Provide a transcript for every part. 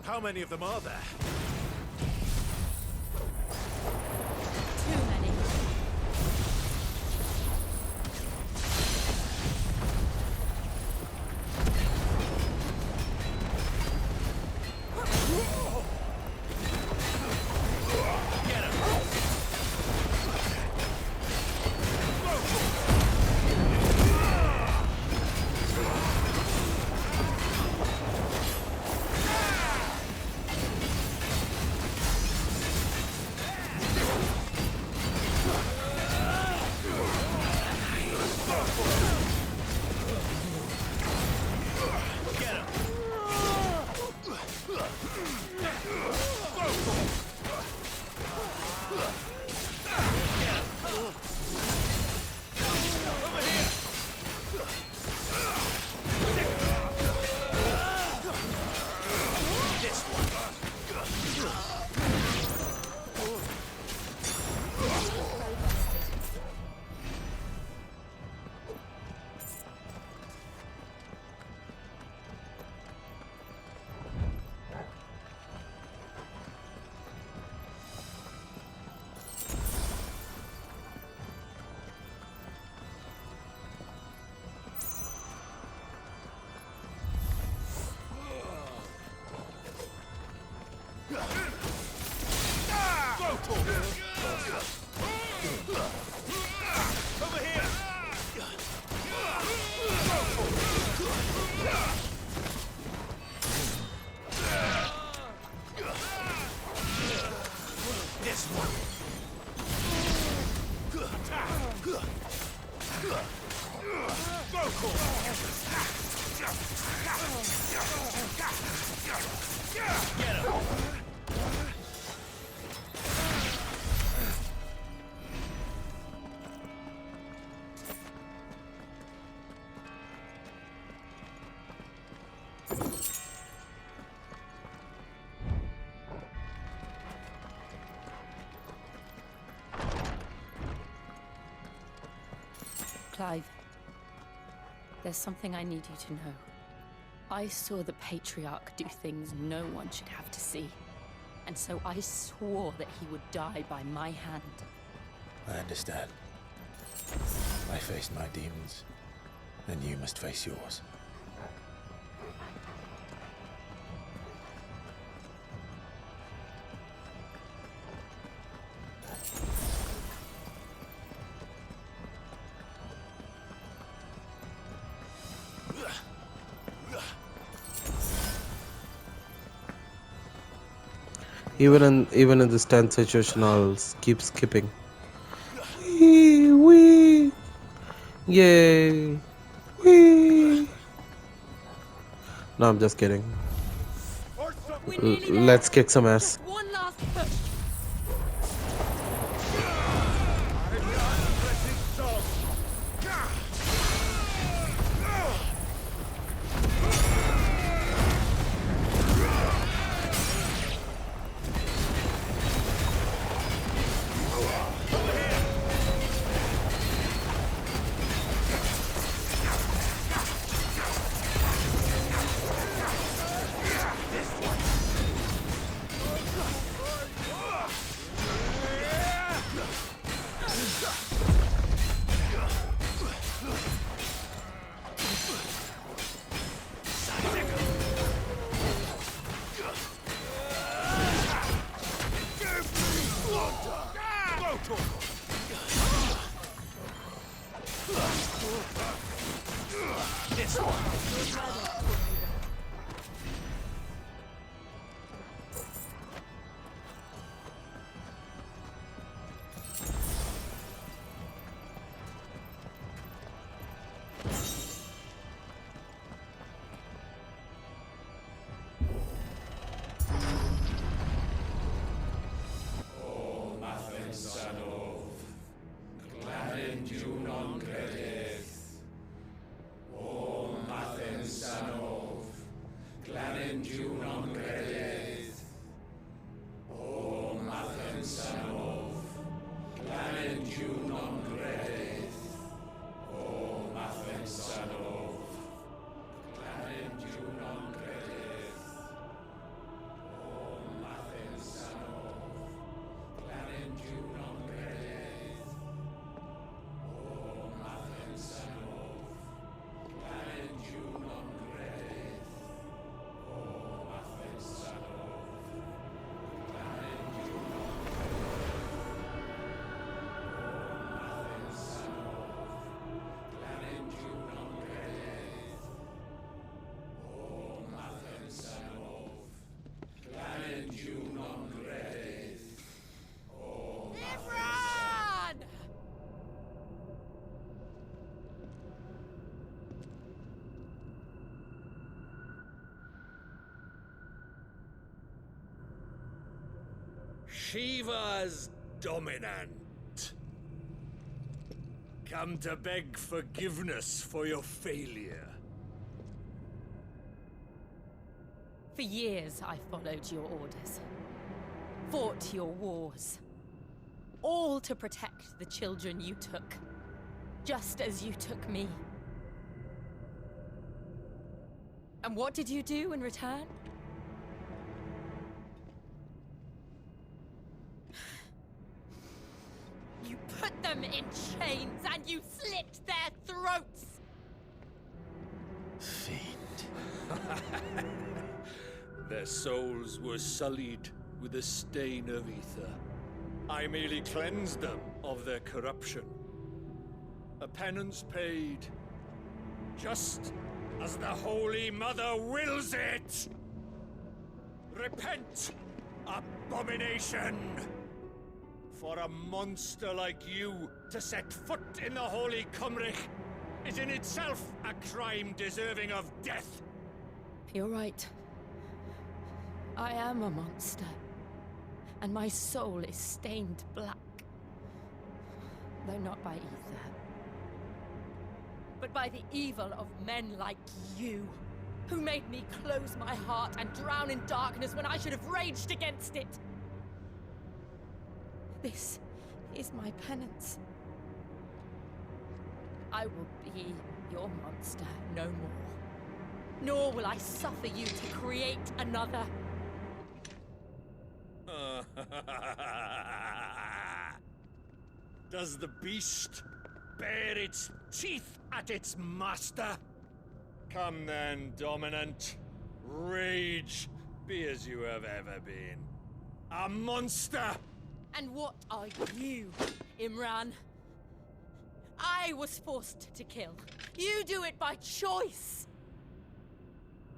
How many of them are there? Too many. Clive, there's something I need you to know. I saw the Patriarch do things no one should have to see. And so I swore that he would die by my hand. I understand. I faced my demons, then you must face yours. Even in this tense situation, I'll keep skipping. Wee, yay, wee. No, I'm just kidding. Let's kick some ass. Just one last push. Shiva's dominant. Come to beg forgiveness for your failure. For years, I followed your orders, fought your wars, all to protect the children you took, just as you took me. And what did you do in return? You put them in chains and you slit their throats! Fiend. Their souls were sullied with a stain of ether. I merely cleansed them of their corruption. A penance paid, just as the Holy Mother wills it! Repent, abomination! For a monster like you to set foot in the Holy Cymric is in itself a crime deserving of death. You're right. I am a monster. And my soul is stained black. Though not by ether. But by the evil of men like you, who made me close my heart and drown in darkness when I should have raged against it. This is my penance. I will be your monster no more. Nor will I suffer you to create another. Does the beast bare its teeth at its master? Come then, dominant. Rage, be as you have ever been. A monster! And what are you, Imran? I was forced to kill. You do it by choice.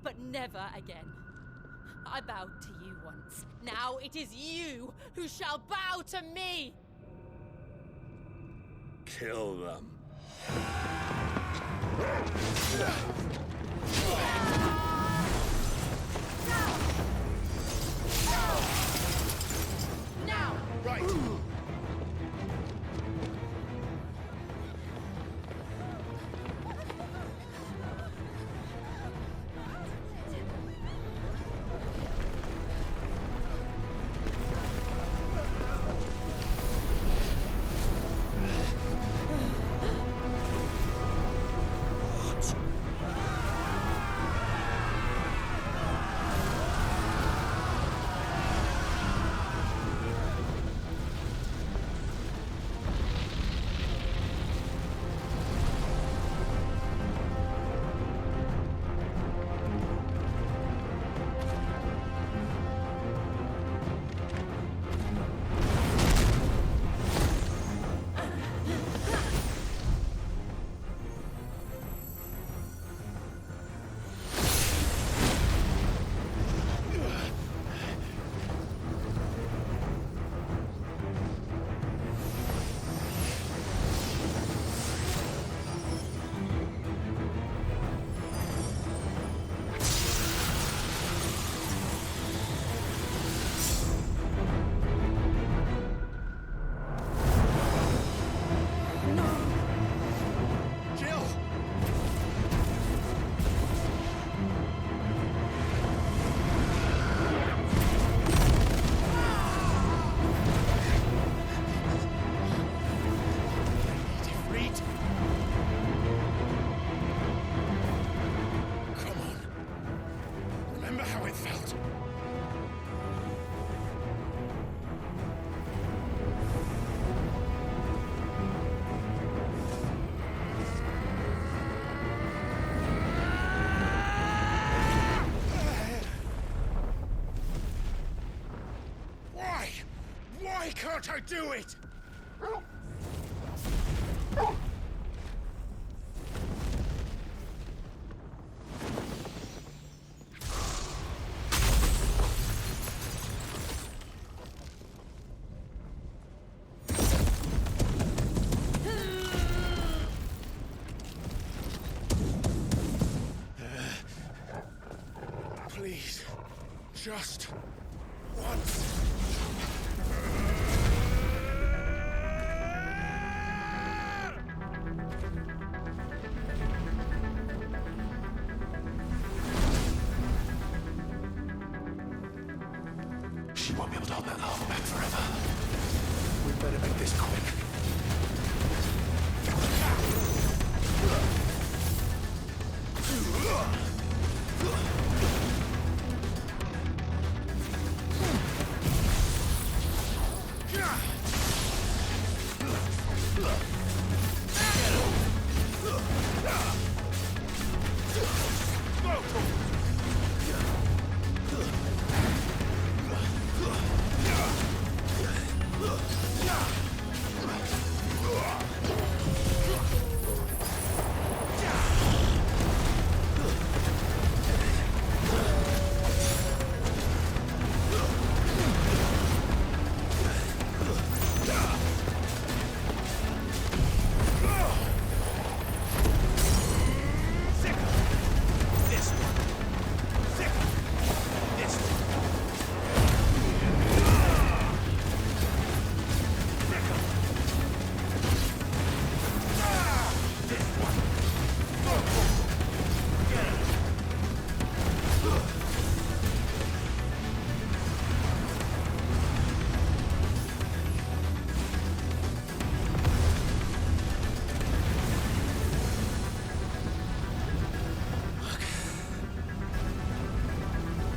But never again. I bowed to you once. Now it is you who shall bow to me! Kill them. Now! Right! Can't I do it? Please, just once. this quick.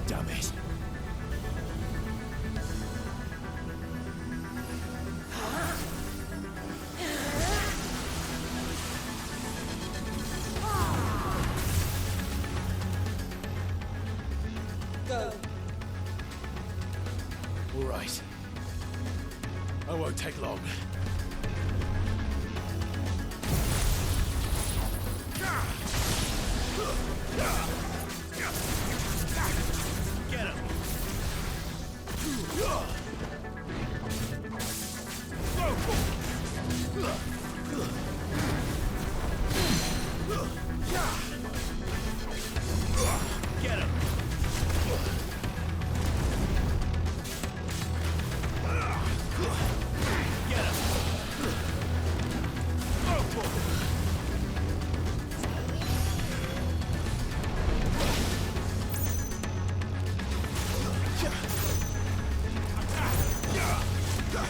Damn it. All right. I won't take long. Get him! Get him! Get him!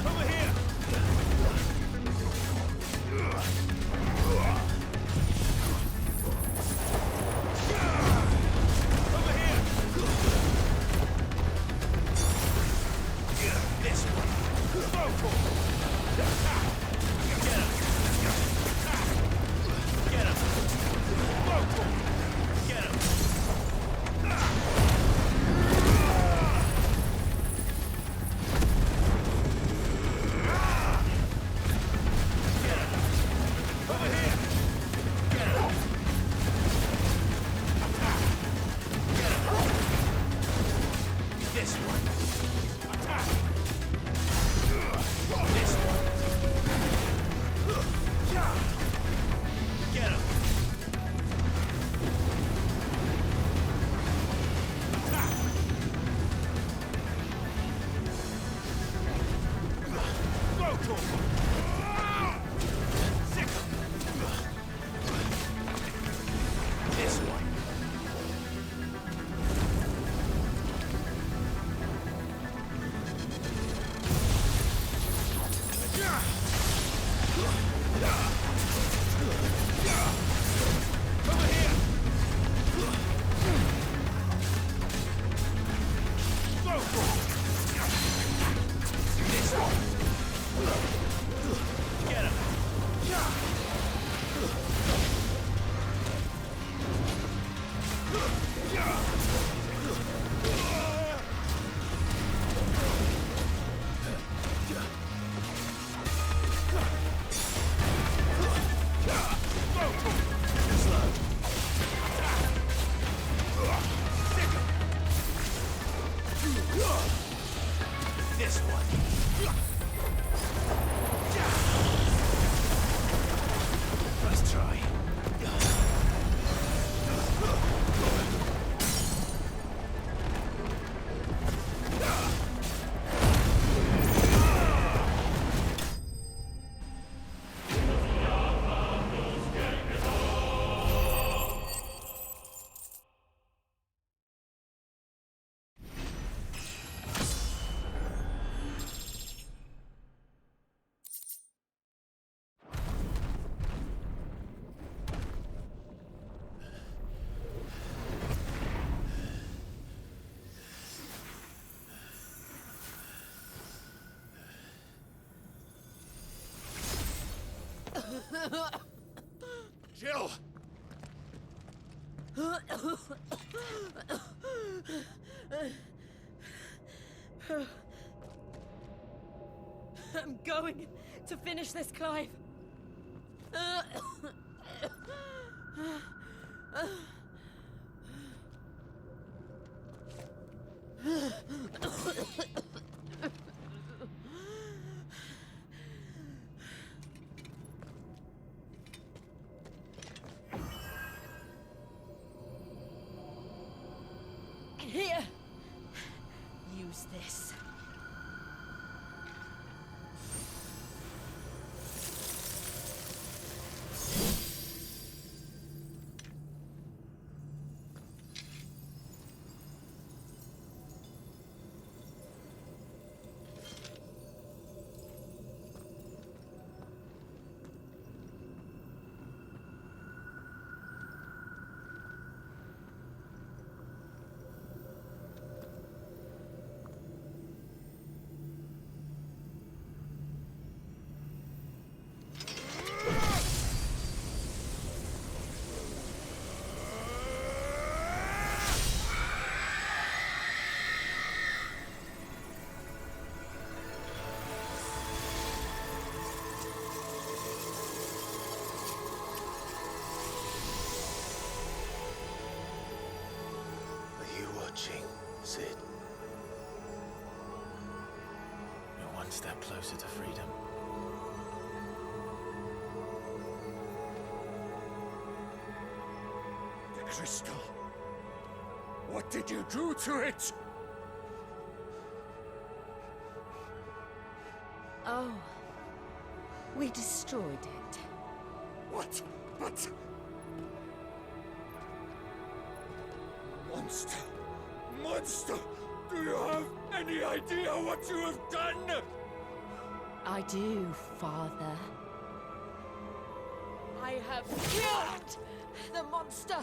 Over here! Over here! This one! Get him! Get him! Get him! Over here! Get him! Get him! This one! Attack! This one! Get him! Attack! Go to him! Sick him! This one! Over here! Go for it! This one! Jill! I'm going to finish this, Clive. Here. Use this. Are you watching, Sid? You're one step closer to freedom. The crystal. What did you do to it? Oh. We destroyed it. What? But... Monster! Monster! Do you have any idea what you have done? I do, Father. I have killed the monster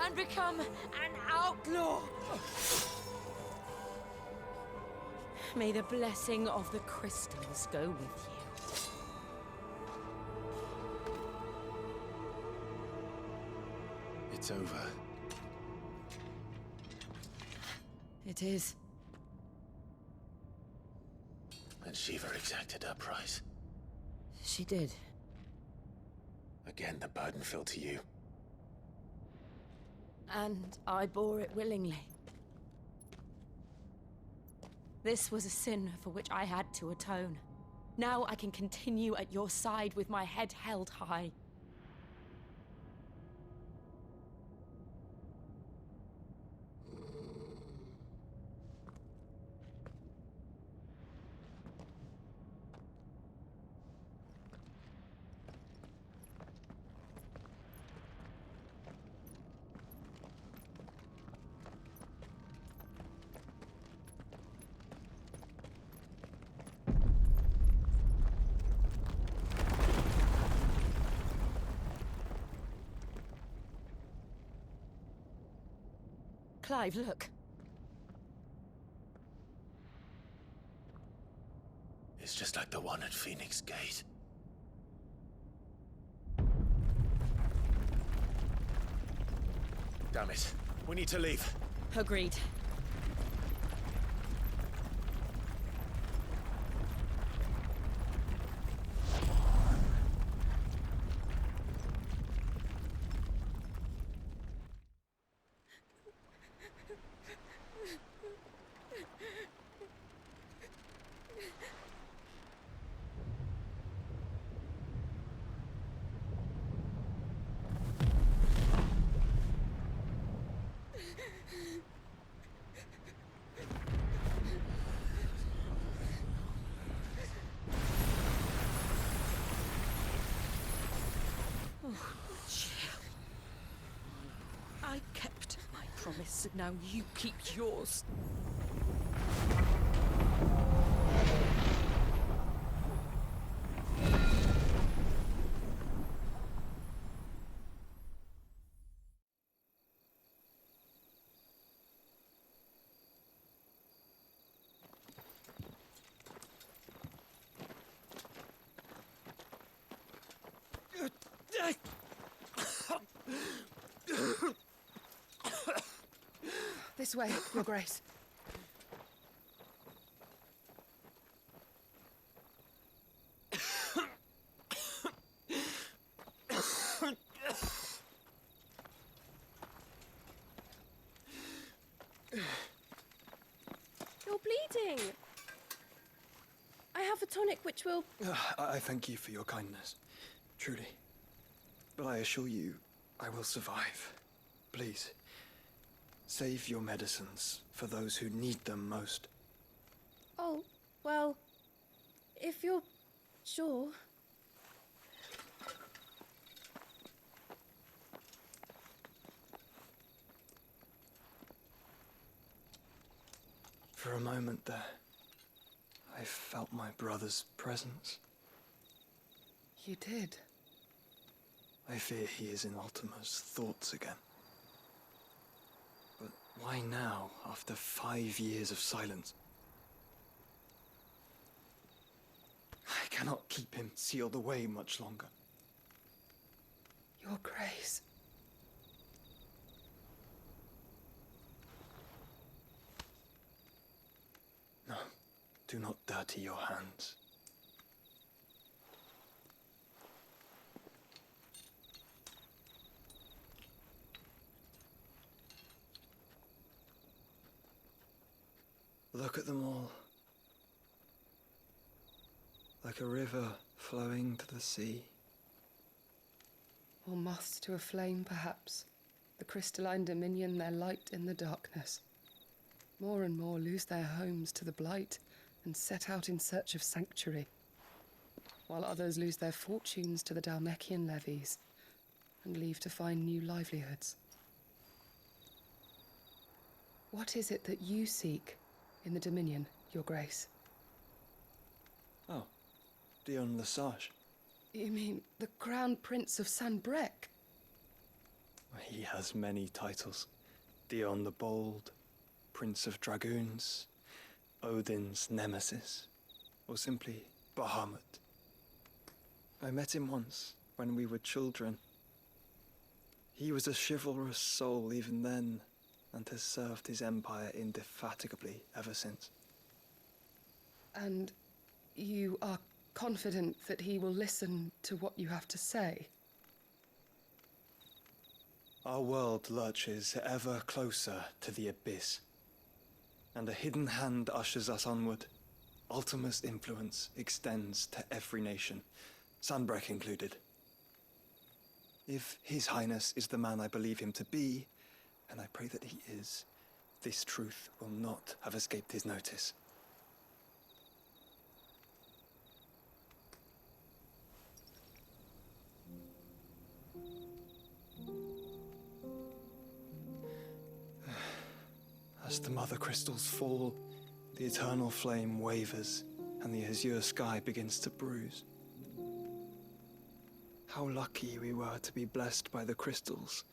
and become an outlaw. May the blessing of the crystals go with you. It's over. It is. And Shiva exacted her price. She did. Again, the burden fell to you. And I bore it willingly. This was a sin for which I had to atone. Now I can continue at your side with my head held high. Clive, look. It's just like the one at Phoenix Gate. Damn it. We need to leave. Agreed. I kept my promise, now you keep yours. This way, Your Grace. You're bleeding. I have a tonic which will... I thank you for your kindness, truly. But I assure you, I will survive. Please, save your medicines for those who need them most. Oh, well, if you're sure. For a moment there, I felt my brother's presence. You did. I fear he is in Ultima's thoughts again. But why now, after 5 years of silence? I cannot keep him sealed away much longer. Your Grace. No, do not dirty your hands. Look at them all. Like a river flowing to the sea. Or moths to a flame, perhaps. The crystalline dominion their light in the darkness. More and more lose their homes to the blight and set out in search of sanctuary, while others lose their fortunes to the Dhalmekian levies and leave to find new livelihoods. What is it that you seek in the Dominion, Your Grace? Oh, Dion Lesage. You mean the Crown Prince of Sanbrec? He has many titles. Dion the Bold, Prince of Dragoons, Odin's Nemesis, or simply Bahamut. I met him once, when we were children. He was a chivalrous soul even then, and has served his empire indefatigably ever since. And you are confident that he will listen to what you have to say? Our world lurches ever closer to the abyss, and a hidden hand ushers us onward. Ultima's influence extends to every nation, Sanbrec included. If His Highness is the man I believe him to be, and I pray that he is, this truth will not have escaped his notice. As the mother crystals fall, the eternal flame wavers, and the azure sky begins to bruise. How lucky we were to be blessed by the crystals,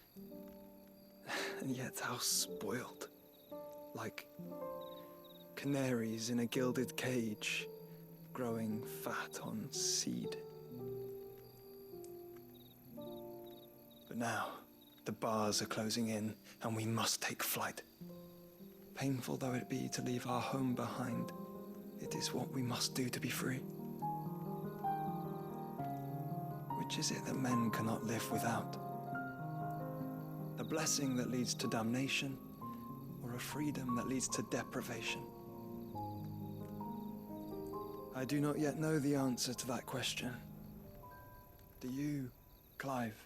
and yet how spoiled. Like canaries in a gilded cage, growing fat on seed. But now, the bars are closing in, and we must take flight. Painful though it be to leave our home behind, it is what we must do to be free. Which is it that men cannot live without? A blessing that leads to damnation, or a freedom that leads to deprivation? I do not yet know the answer to that question. Do you, Clive?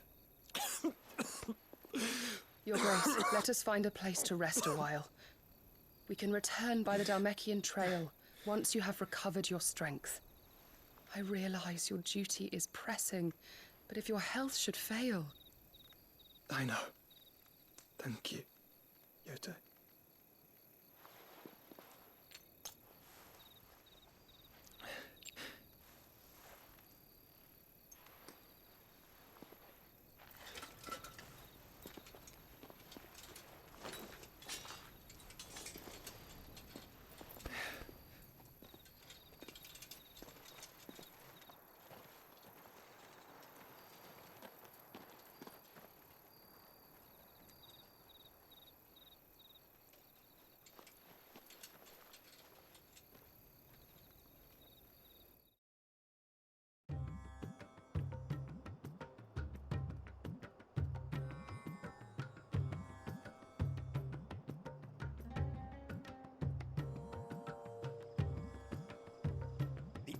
Your Grace, let us find a place to rest a while. We can return by the Dhalmekian trail once you have recovered your strength. I realize your duty is pressing, but if your health should fail... I know. Thank you, Yote.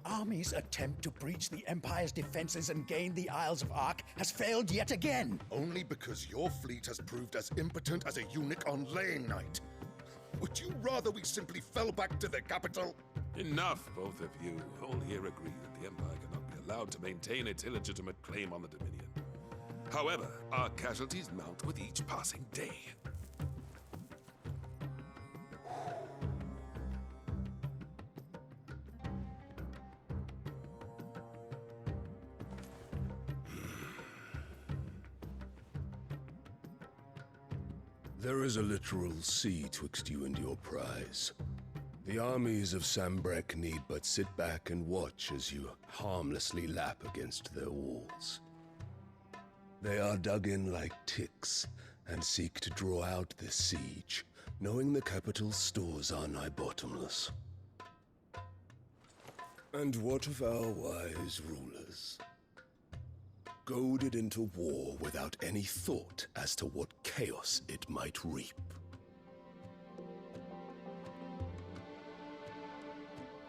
army's attempt to breach the Empire's defenses and gain the Isles of Ark has failed yet again. Only because your fleet has proved as impotent as a eunuch on laying night. Would you rather we simply fell back to the capital? Enough, both of you. All here agree that the Empire cannot be allowed to maintain its illegitimate claim on the Dominion. However, our casualties mount with each passing day. There is a literal sea twixt you and your prize. The armies of Sambrek need but sit back and watch as you harmlessly lap against their walls. They are dug in like ticks and seek to draw out this siege, knowing the capital's stores are nigh bottomless. And what of our wise rulers? Goaded into war without any thought as to what chaos it might reap.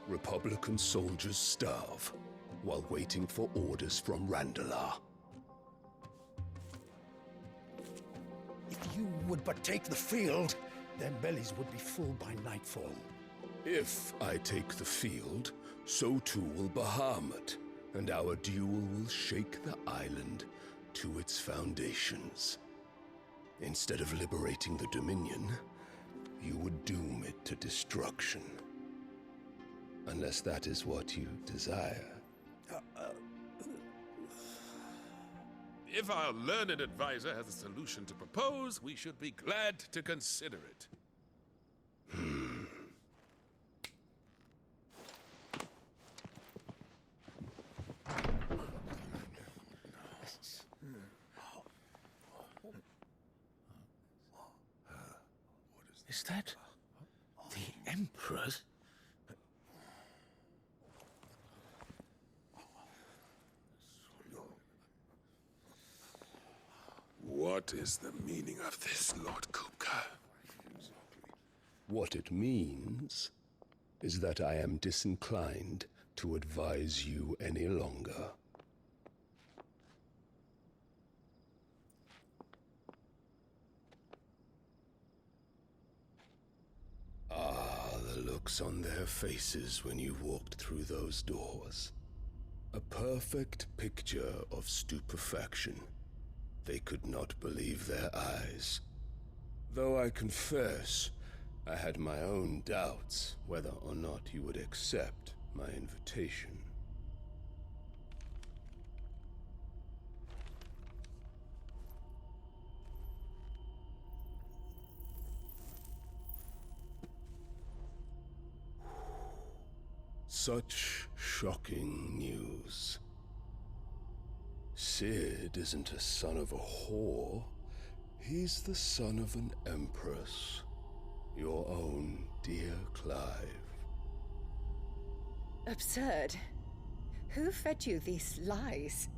Republican soldiers starve while waiting for orders from Randalar. If you would but take the field, their bellies would be full by nightfall. If I take the field, so too will Bahamut, and our duel will shake the island to its foundations. Instead of liberating the Dominion, you would doom it to destruction. Unless that is what you desire. If our learned advisor has a solution to propose, we should be glad to consider it. Is that the Emperor's? What is the meaning of this, Lord Kupka? What it means is that I am disinclined to advise you any longer. The looks on their faces when you walked through those doors. A perfect picture of stupefaction. They could not believe their eyes. Though I confess, I had my own doubts whether or not you would accept my invitation. Such shocking news. Sid isn't a son of a whore. He's the son of an empress. Your own dear Clive. Absurd. Who fed you these lies?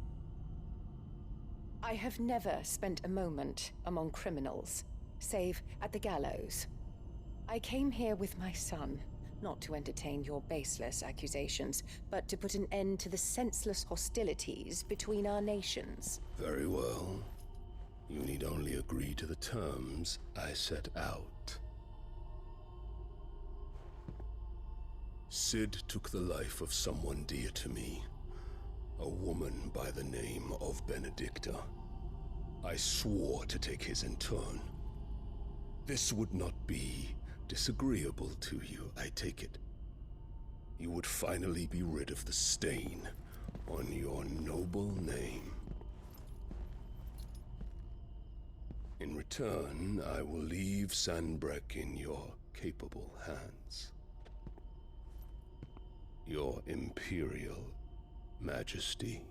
I have never spent a moment among criminals, save at the gallows. I came here with my son, not to entertain your baseless accusations, but to put an end to the senseless hostilities between our nations. Very well. You need only agree to the terms I set out. Sid took the life of someone dear to me, a woman by the name of Benedicta. I swore to take his in turn. This would not be disagreeable to you, I take it. You would finally be rid of the stain on your noble name. In return, I will leave Sanbrek in your capable hands. Your Imperial Majesty.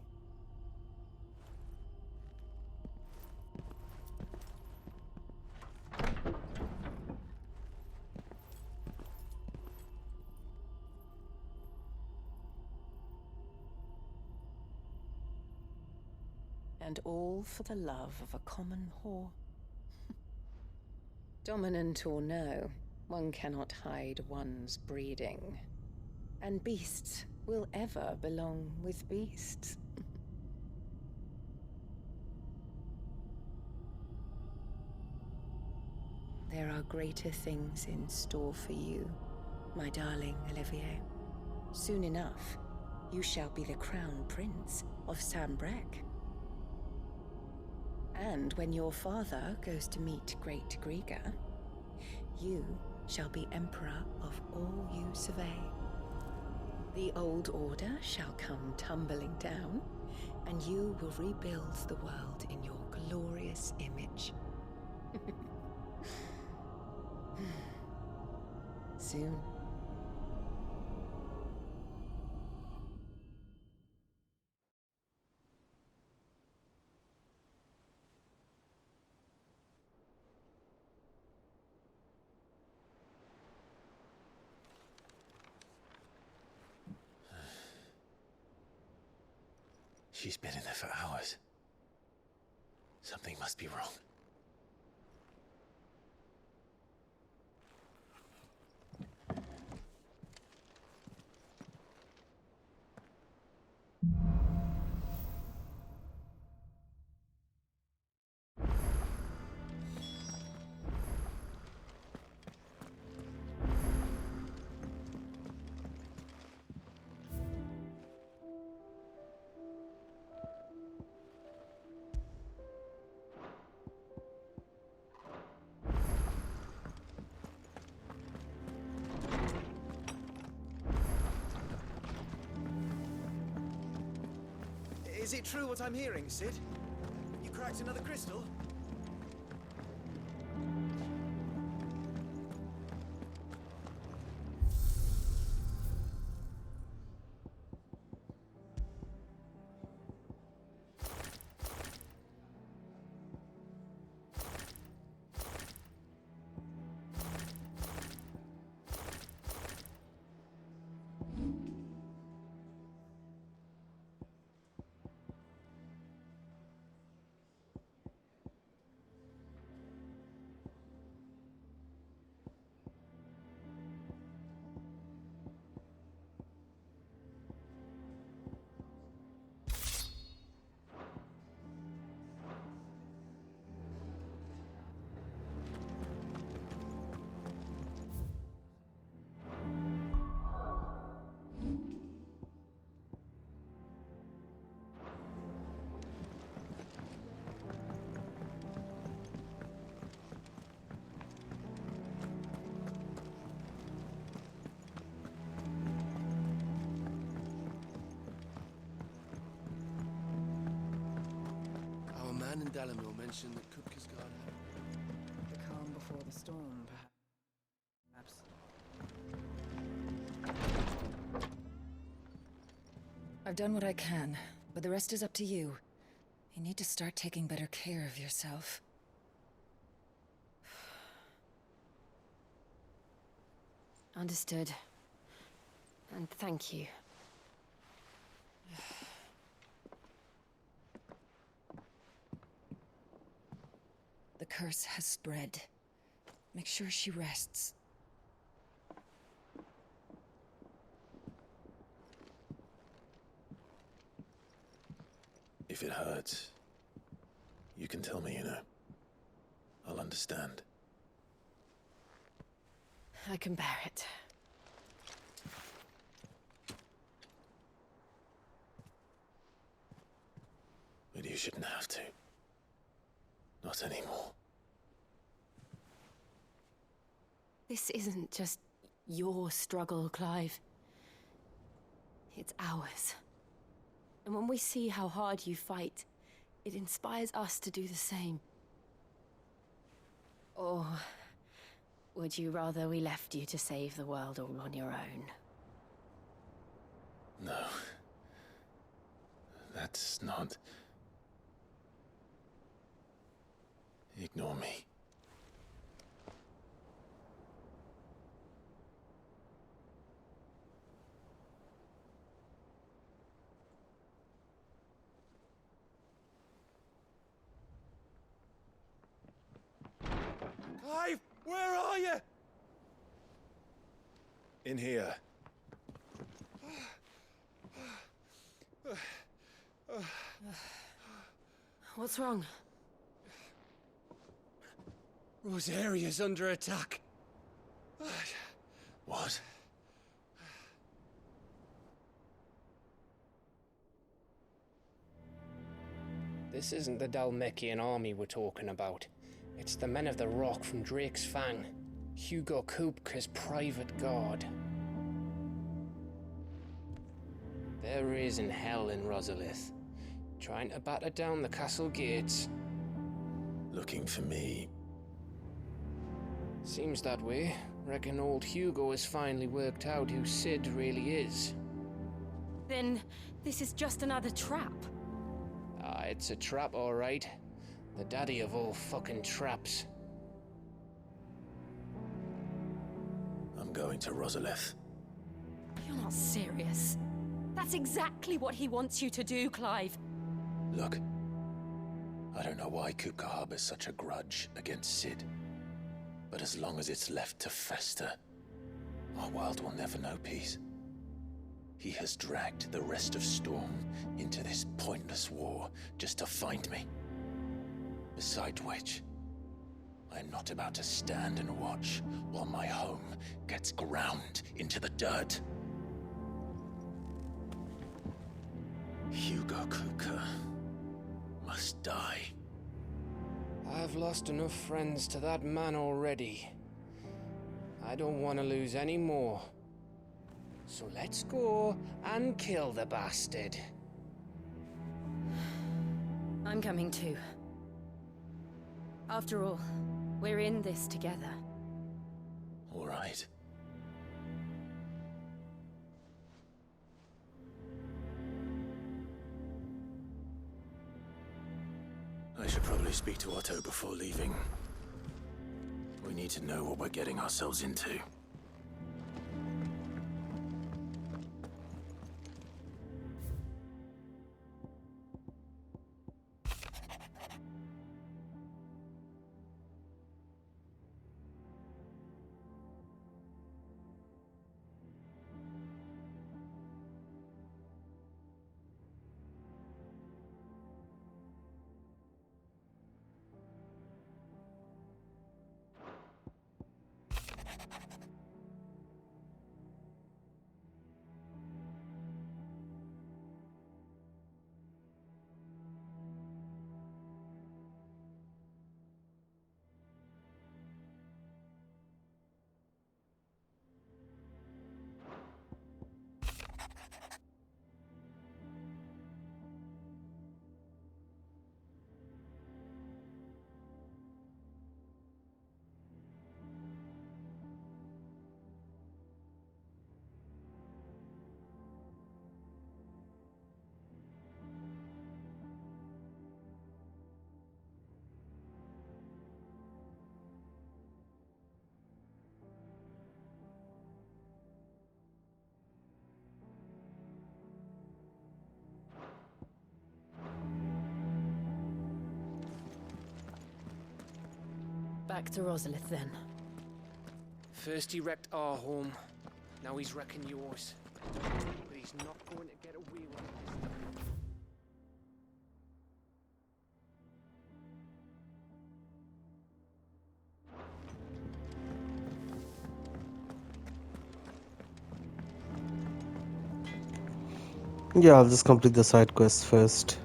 And all for the love of a common whore. Dominant or no, one cannot hide one's breeding. And beasts will ever belong with beasts. There are greater things in store for you, my darling Olivier. Soon enough, you shall be the crown prince of Sambrec. And when your father goes to meet Great Griga, you shall be emperor of all you survey. The old order shall come tumbling down, and you will rebuild the world in your glorious image. Soon. She's been in there for hours. Something must be wrong. Is it true what I'm hearing, Sid? You cracked another crystal? And Dalamil mentioned that Kupka's guard The calm before the storm, perhaps. I've done what I can, but the rest is up to you. You need to start taking better care of yourself. Understood. And thank you. The curse has spread. Make sure she rests. If it hurts, you can tell me, you know. I'll understand. I can bear it. But you shouldn't have to. Not anymore. This isn't just your struggle, Clive. It's ours. And when we see how hard you fight, it inspires us to do the same. Or would you rather we left you to save the world all on your own? No. That's not... Ignore me. Clive, where are you? In here. What's wrong? Rosaria's under attack. What? This isn't the Dalmekian army we're talking about. It's the men of the Rock from Drake's Fang. Hugo Kupka's private guard. There is in hell in Rosalith, trying to batter down the castle gates. Looking for me? Seems that way. Reckon old Hugo has finally worked out who Sid really is. Then this is just another trap. Ah, it's a trap, all right. The daddy of all fucking traps. I'm going to Rosalith. You're not serious. That's exactly what he wants you to do, Clive. Look, I don't know why Kupka harbors such a grudge against Sid. But as long as it's left to fester, our world will never know peace. He has dragged the rest of Storm into this pointless war just to find me. Besides which, I am not about to stand and watch while my home gets ground into the dirt. Hugo Kupka must die. I've lost enough friends to that man already. I don't want to lose any more. So let's go and kill the bastard. I'm coming too. After all, we're in this together. All right. I should probably speak to Otto before leaving. We need to know what we're getting ourselves into. Back to Rosalith, then. First he wrecked our home, now he's wrecking yours. But he's not going to get away with it. Yeah, I'll just complete the side quest first.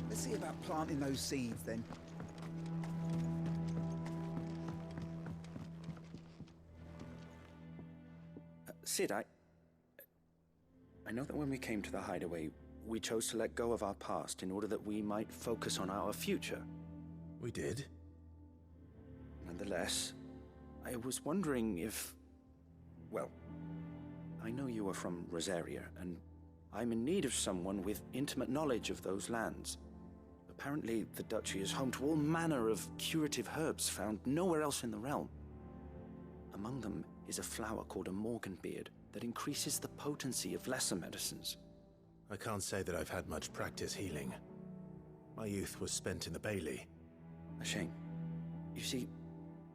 Let's see about planting those seeds then. Sid, I know that when we came to the hideaway, we chose to let go of our past in order that we might focus on our future. We did? Nonetheless, I was wondering if... Well, I know you are from Rosaria, and I'm in need of someone with intimate knowledge of those lands. Apparently, the Duchy is home to all manner of curative herbs found nowhere else in the realm. A Among them is a flower called a morganbeard that increases the potency of lesser medicines. I can't say that I've had much practice healing. My youth was spent in the Bailey. A shame. You see,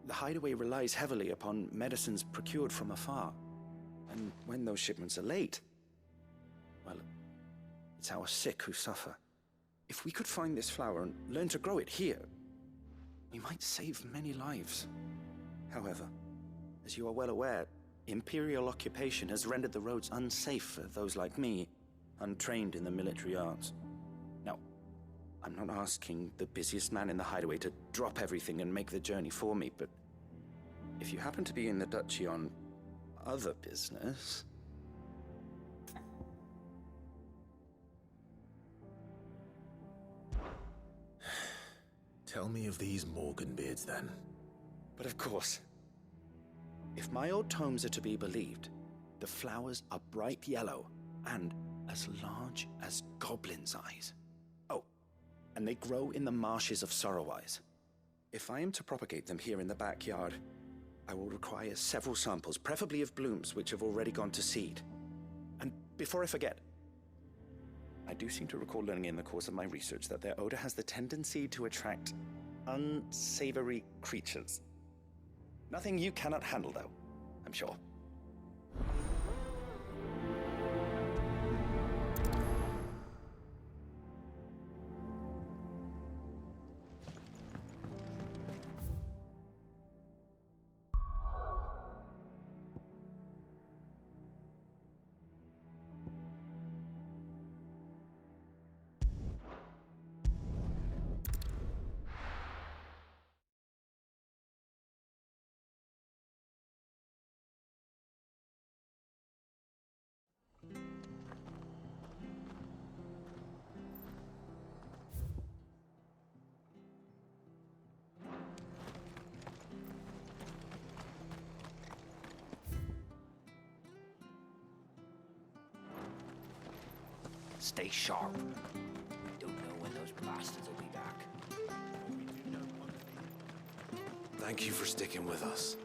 the hideaway relies heavily upon medicines procured from afar. And when those shipments are late, well, it's our sick who suffer. If we could find this flower and learn to grow it here, we might save many lives. However, as you are well aware, Imperial occupation has rendered the roads unsafe for those like me, untrained in the military arts. Now, I'm not asking the busiest man in the hideaway to drop everything and make the journey for me, but if you happen to be in the duchy on other business... Tell me of these morganbeards, then. But of course. If my old tomes are to be believed, the flowers are bright yellow and as large as goblins' eyes. Oh, and they grow in the marshes of Sorrowise. If I am to propagate them here in the backyard, I will require several samples, preferably of blooms which have already gone to seed. And before I forget, I do seem to recall learning in the course of my research that their odor has the tendency to attract unsavory creatures. Nothing you cannot handle, though, I'm sure. Stay sharp. Don't know when those bastards will be back. Thank you for sticking with us.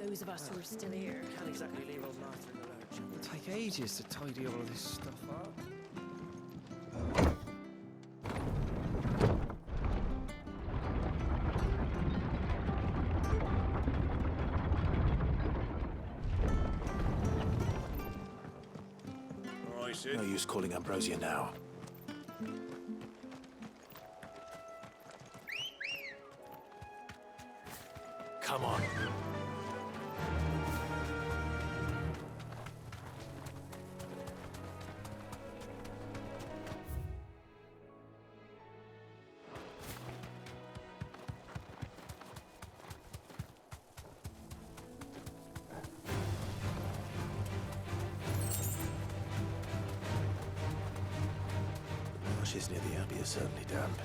Those of us who are still here. Can't exactly leave old Martha in the lurch. It'll take ages to tidy all this stuff up. No use calling Ambrosia now. Come on. Marshes near the Abbey are certainly damp.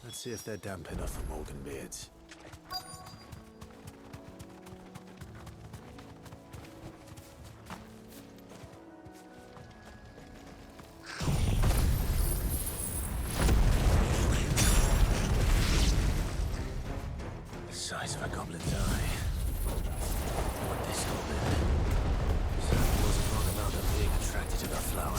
Let's see if they're damp enough for morganbeards. The size of a goblin's eye. What this goblin? Certainly wasn't wrong about them being attracted to the flower.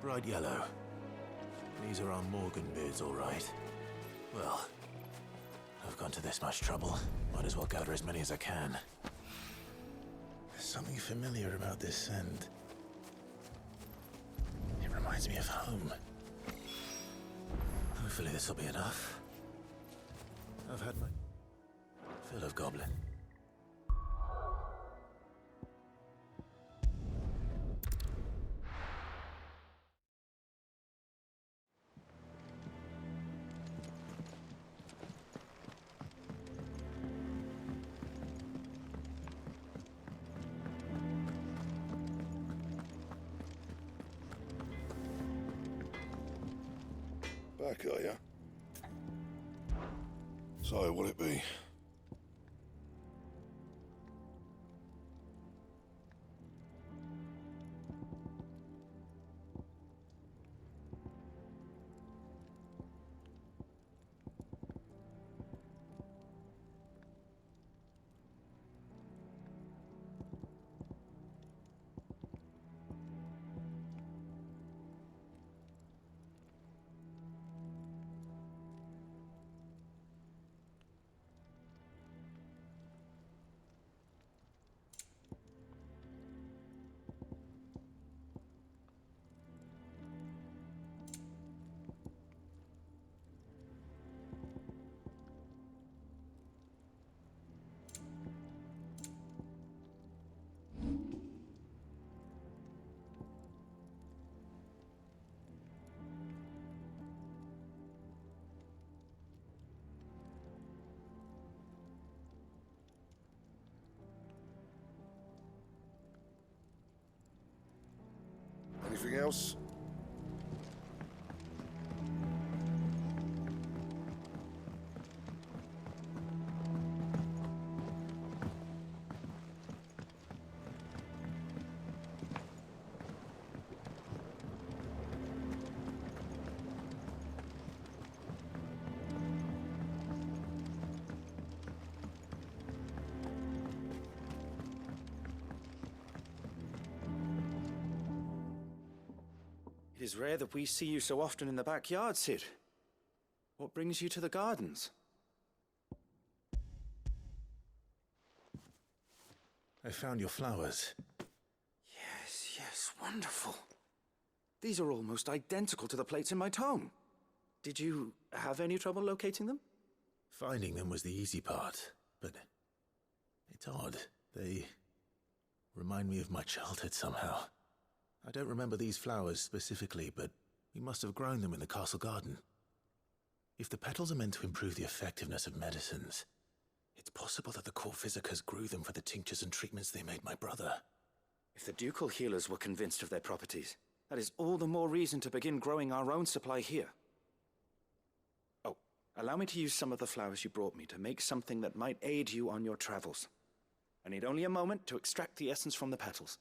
Bright yellow. These are our morganbeards, all right. Well, I've gone to this much trouble. Might as well gather as many as I can. something familiar about this scent. It reminds me of home. Hopefully this will be enough. I've had my fill of goblin. Back, are ya? So, what'll it be? Anything else? It is rare that we see you so often in the backyard, Cid. What brings you to the gardens? I found your flowers. Yes, wonderful. These are almost identical to the plates in my tome. Did you have any trouble locating them? Finding them was the easy part, but it's odd. They remind me of my childhood somehow. I don't remember these flowers specifically, but we must have grown them in the castle garden. If the petals are meant to improve the effectiveness of medicines, it's possible that the court physicers grew them for the tinctures and treatments they made my brother. If the ducal healers were convinced of their properties, that is all the more reason to begin growing our own supply here. Oh, allow me to use some of the flowers you brought me to make something that might aid you on your travels. I need only a moment to extract the essence from the petals.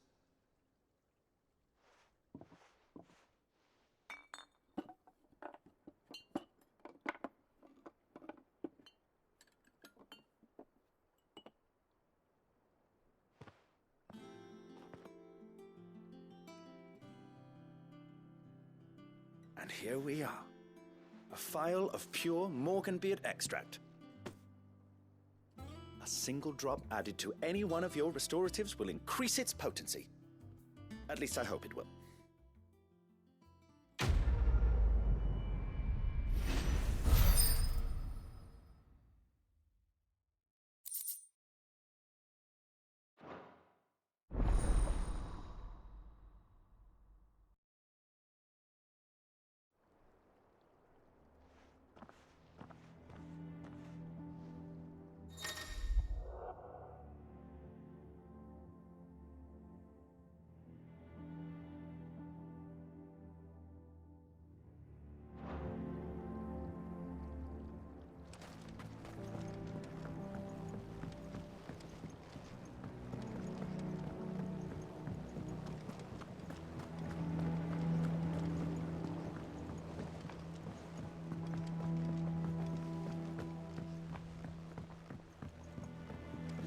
And here we are. A phial of pure Morganbeard extract. A single drop added to any one of your restoratives will increase its potency. At least I hope it will.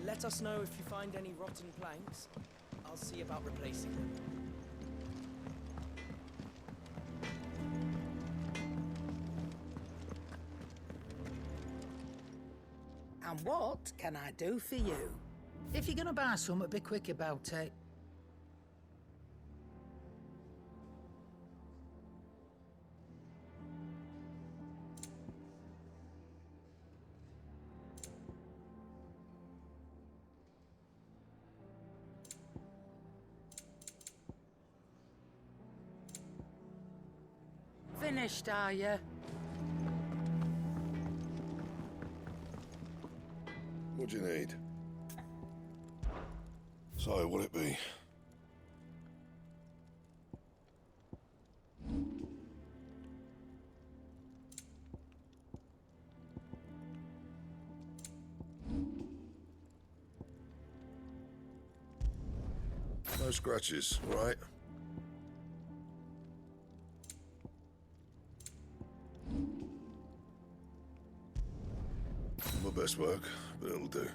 Let us know if you find any rotten planks. I'll see about replacing them. And what can I do for you? If you're gonna buy something, be quick about it. Finished, are you? What do you need? So, what'll it be? No scratches, right? My best work, but it'll do.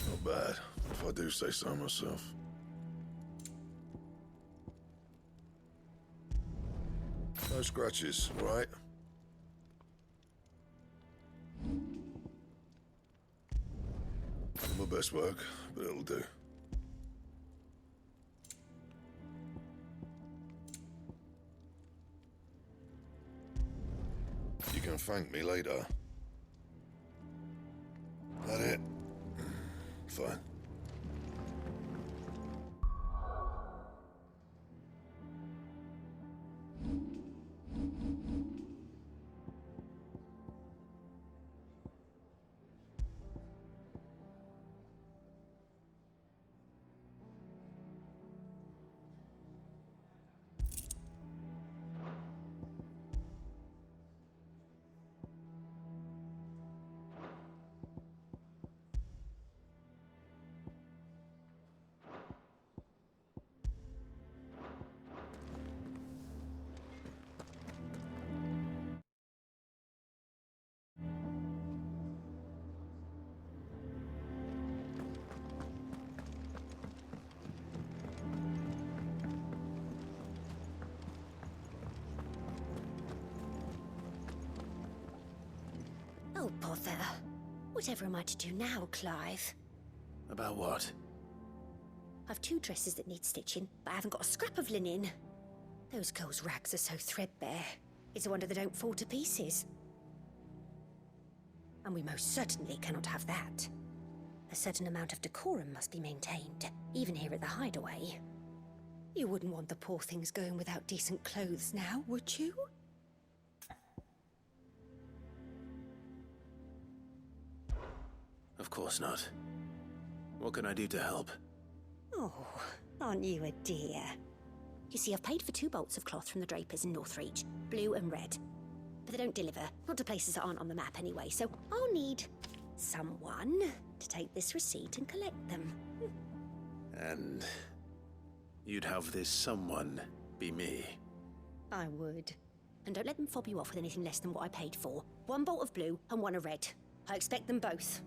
Not bad, if I do say so myself. No scratches, right? My best work, but it'll do. You can thank me later. That it? Fine. Oh, bother. Whatever am I to do now, Clive? About what? I've 2 dresses that need stitching, but I haven't got a scrap of linen. Those girls' rags are so threadbare. It's a wonder they don't fall to pieces. And we most certainly cannot have that. A certain amount of decorum must be maintained, even here at the hideaway. You wouldn't want the poor things going without decent clothes now, would you? Of course not. What can I do to help? Oh, aren't you a dear? You see, I've paid for 2 bolts of cloth from the drapers in Northreach, blue and red. But they don't deliver, not to places that aren't on the map anyway, so I'll need someone to take this receipt and collect them. And you'd have this someone be me? I would. And don't let them fob you off with anything less than what I paid for. 1 bolt of blue and 1 of red. I expect them both.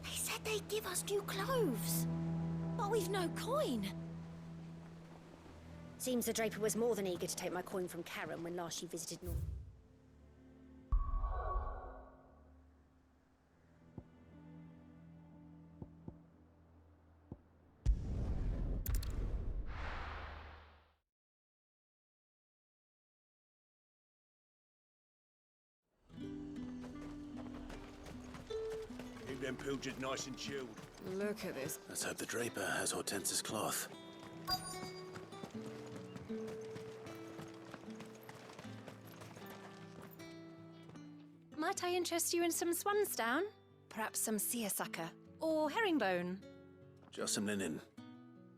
They said they'd give us new clothes. But we've no coin. Seems the Draper was more than eager to take my coin from Karen when last she visited North. Keep them pilgers nice and chilled. Look at this. Let's hope the Draper has Hortense's cloth. Might I interest you in some swansdown? Perhaps some seersucker or herringbone? Just some linen.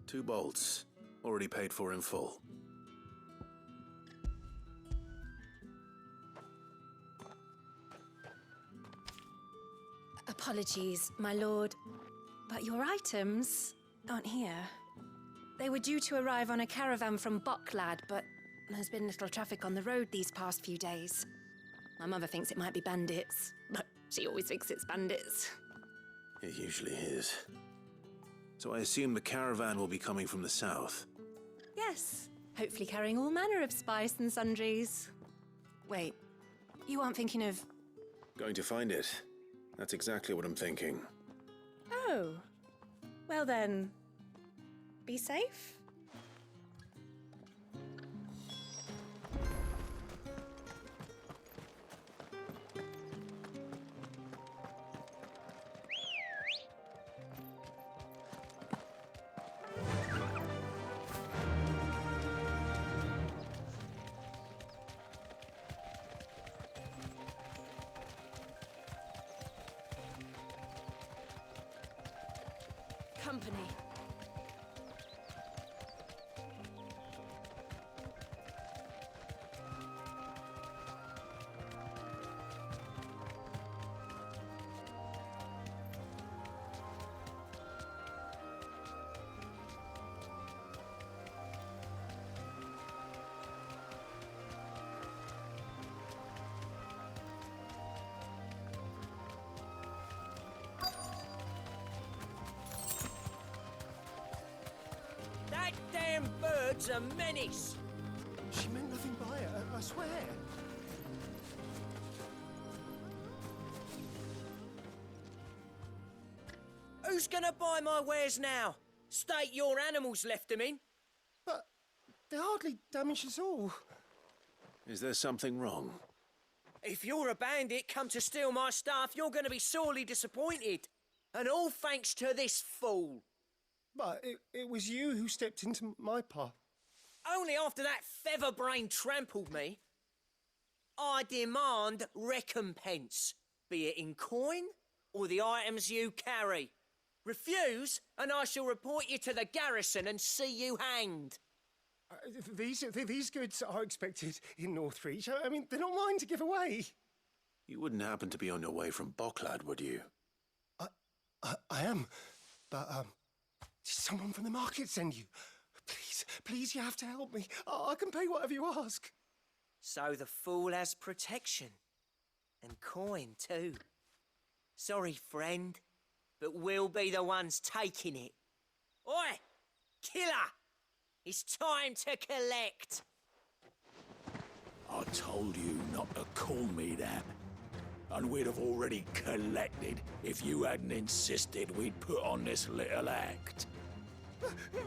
2 bolts. Already paid for in full. Apologies, my lord, but your items aren't here. They were due to arrive on a caravan from Bocklad, but there's been little traffic on the road these past few days. My mother thinks it might be bandits, but she always thinks it's bandits. It usually is. So I assume the caravan will be coming from the south. Yes, hopefully carrying all manner of spice and sundries. Wait, you aren't thinking of... Going to find it. That's exactly what I'm thinking. Oh, well then, be safe. Company. That damn bird's a menace! She meant nothing by it, I swear. Who's gonna buy my wares now? State your animals left them in? But they hardly damaged us all. Is there something wrong? If you're a bandit come to steal my stuff, you're gonna be sorely disappointed. And all thanks to this fool. But it was you who stepped into my path. Only after that feather-brain trampled me. I demand recompense, be it in coin or the items you carry. Refuse, and I shall report you to the garrison and see you hanged. These goods are expected in Northreach. I mean, they're not mine to give away. You wouldn't happen to be on your way from Bocklad, would you? I am, but did someone from the market send you? Please, you have to help me. I can pay whatever you ask. So the fool has protection. And coin, too. Sorry, friend, but we'll be the ones taking it. Oi! Killer! It's time to collect! I told you not to call me that. And we'd have already collected if you hadn't insisted we'd put on this little act.